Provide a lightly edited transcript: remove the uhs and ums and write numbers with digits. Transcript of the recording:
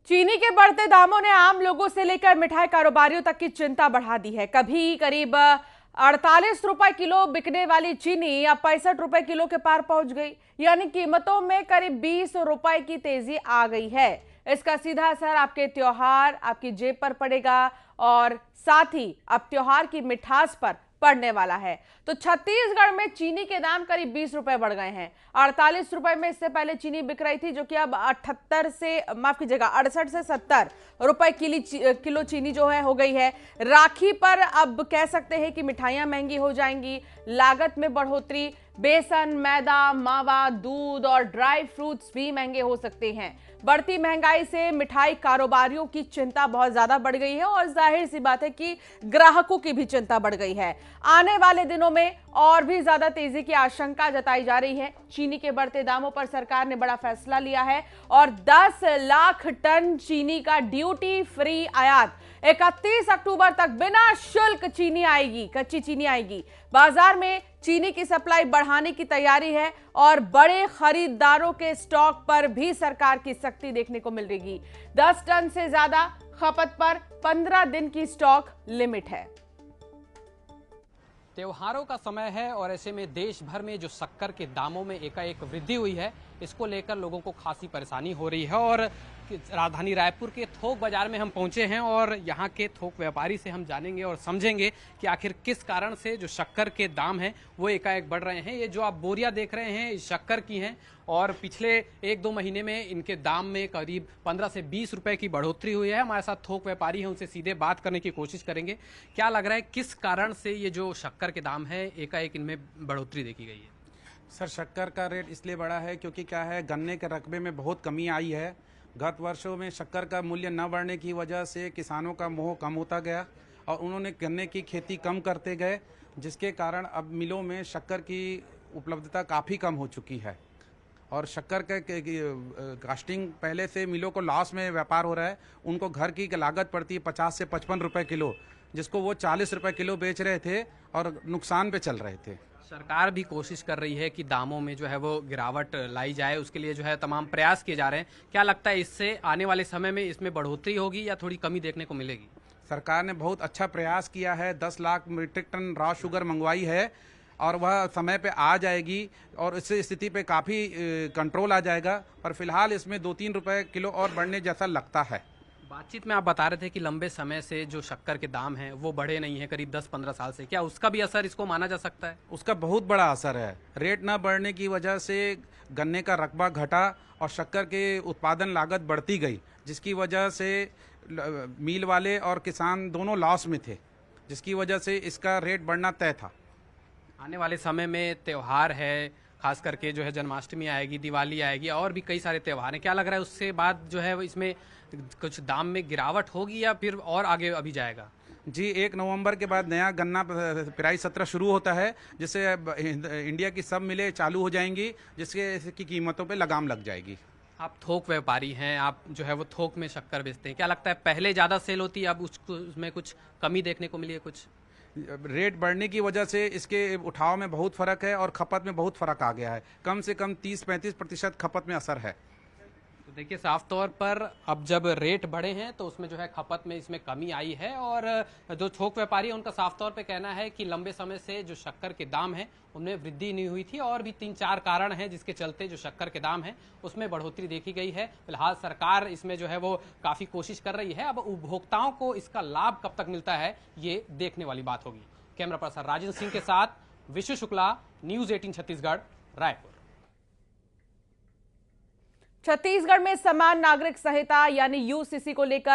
चीनी के बढ़ते दामों ने आम लोगों से लेकर मिठाई कारोबारियों तक की चिंता बढ़ा दी है। कभी करीब 48 रुपए किलो बिकने वाली चीनी अब 65 रुपए किलो के पार पहुंच गई, यानी कीमतों में करीब 20 रुपए की तेजी आ गई है। इसका सीधा असर आपके त्योहार, आपकी जेब पर पड़ेगा और साथ ही अब त्योहार की मिठास पर पड़ने वाला है। तो छत्तीसगढ़ में चीनी के दाम करीब 20 रुपए बढ़ गए हैं। 48 रुपए में इससे पहले चीनी बिक रही थी, जो कि अब 78 से, माफ कीजिएगा, 68 से 70 रुपए किलो चीनी जो है हो गई है। राखी पर अब कह सकते हैं कि मिठाइयां महंगी हो जाएंगी, लागत में बढ़ोतरी, बेसन, मैदा, मावा, दूध और ड्राई फ्रूट्स भी महंगे हो सकते हैं। बढ़ती महंगाई से मिठाई कारोबारियों की चिंता बहुत ज्यादा बढ़ गई है और जाहिर सी बात है कि ग्राहकों की भी चिंता बढ़ गई है। आने वाले दिनों में और भी ज्यादा तेजी की आशंका जताई जा रही है। चीनी के बढ़ते दामों पर सरकार ने बड़ा फैसला लिया है और 10 लाख टन चीनी का ड्यूटी फ्री आयात 31 अक्टूबर तक बिना शुल्क चीनी आएगी, कच्ची चीनी आएगी। बाजार में चीनी की सप्लाई बढ़ाने की तैयारी है और बड़े खरीदारों के स्टॉक पर भी सरकार की सख्ती देखने को मिल रही। 10 टन से ज्यादा खपत पर 15 दिन की स्टॉक लिमिट है। त्योहारों का समय है और ऐसे में देश भर में जो शक्कर के दामों में एकाएक वृद्धि हुई है, इसको लेकर लोगों को खासी परेशानी हो रही है। और राजधानी रायपुर के थोक बाजार में हम पहुंचे हैं और यहाँ के थोक व्यापारी से हम जानेंगे और समझेंगे कि आखिर किस कारण से जो शक्कर के दाम हैं वो एकाएक बढ़ रहे हैं। ये जो आप बोरियां देख रहे हैं इस शक्कर की हैं और पिछले 1-2 महीने में इनके दाम में करीब 15 से 20 रुपए की बढ़ोतरी हुई है। हमारे साथ थोक व्यापारी हैं, उनसे सीधे बात करने की कोशिश करेंगे। क्या लग रहा है, किस कारण से ये जो शक्कर के दाम है एकाएक इनमें बढ़ोतरी देखी गई है? सर, शक्कर का रेट इसलिए बढ़ा है क्योंकि क्या है, गन्ने के रकबे में बहुत कमी आई है। गत वर्षों में शक्कर का मूल्य न बढ़ने की वजह से किसानों का मोह कम होता गया और उन्होंने गन्ने की खेती कम करते गए, जिसके कारण अब मिलों में शक्कर की उपलब्धता काफ़ी कम हो चुकी है। और शक्कर के कास्टिंग पहले से मिलों को लॉस में व्यापार हो रहा है। उनको घर की लागत पड़ती है 50 से 55 रुपए किलो, जिसको वो 40 रुपए किलो बेच रहे थे और नुकसान पे चल रहे थे। सरकार भी कोशिश कर रही है कि दामों में जो है वो गिरावट लाई जाए, उसके लिए जो है तमाम प्रयास किए जा रहे हैं। क्या लगता है, इससे आने वाले समय में इसमें बढ़ोतरी होगी या थोड़ी कमी देखने को मिलेगी? सरकार ने बहुत अच्छा प्रयास किया है, 10 lakh metric ton raw sugar मंगवाई है और वह समय पे आ जाएगी और इस स्थिति पे काफ़ी कंट्रोल आ जाएगा। पर फिलहाल इसमें 2-3 रुपए किलो और बढ़ने जैसा लगता है। बातचीत में आप बता रहे थे कि लंबे समय से जो शक्कर के दाम हैं वो बढ़े नहीं है, करीब 10-15 साल से। क्या उसका भी असर इसको माना जा सकता है? उसका बहुत बड़ा असर है। रेट न बढ़ने की वजह से गन्ने का रकबा घटा और शक्कर के उत्पादन लागत बढ़ती गई, जिसकी वजह से मिल वाले और किसान दोनों लॉस में थे, जिसकी वजह से इसका रेट बढ़ना तय था। आने वाले समय में त्यौहार है, खास करके जो है जन्माष्टमी आएगी, दिवाली आएगी और भी कई सारे त्यौहार हैं। क्या लग रहा है, उससे बाद जो है इसमें कुछ दाम में गिरावट होगी या फिर और आगे अभी जाएगा? जी, 1 नवंबर के बाद नया गन्ना प्राइस सत्र शुरू होता है, जिससे इंडिया की सब मिलें चालू हो जाएंगी, जिसके इसकी कीमतों पे लगाम लग जाएगी। आप थोक व्यापारी हैं, आप जो है वो थोक में शक्कर बेचते हैं। क्या लगता है, पहले ज़्यादा सेल होती है, अब उसमें कुछ कमी देखने को मिली है? कुछ रेट बढ़ने की वजह से इसके उठाव में बहुत फर्क है और खपत में बहुत फर्क आ गया है। कम से कम 30-35% खपत में असर है। तो देखिए, साफ तौर पर अब जब रेट बढ़े हैं तो उसमें जो है खपत में इसमें कमी आई है। और जो थोक व्यापारी है उनका साफ तौर पे कहना है कि लंबे समय से जो शक्कर के दाम हैं उनमें वृद्धि नहीं हुई थी और भी 3-4 कारण हैं जिसके चलते जो शक्कर के दाम हैं उसमें बढ़ोतरी देखी गई है। फिलहाल सरकार इसमें जो है वो काफ़ी कोशिश कर रही है। अब उपभोक्ताओं को इसका लाभ कब तक मिलता है ये देखने वाली बात होगी। कैमरा पर्सन राजेंद्र सिंह के साथ विशु शुक्ला, न्यूज़ 18 छत्तीसगढ़, रायपुर। छत्तीसगढ़ में समान नागरिक संहिता यानी यूसीसी को लेकर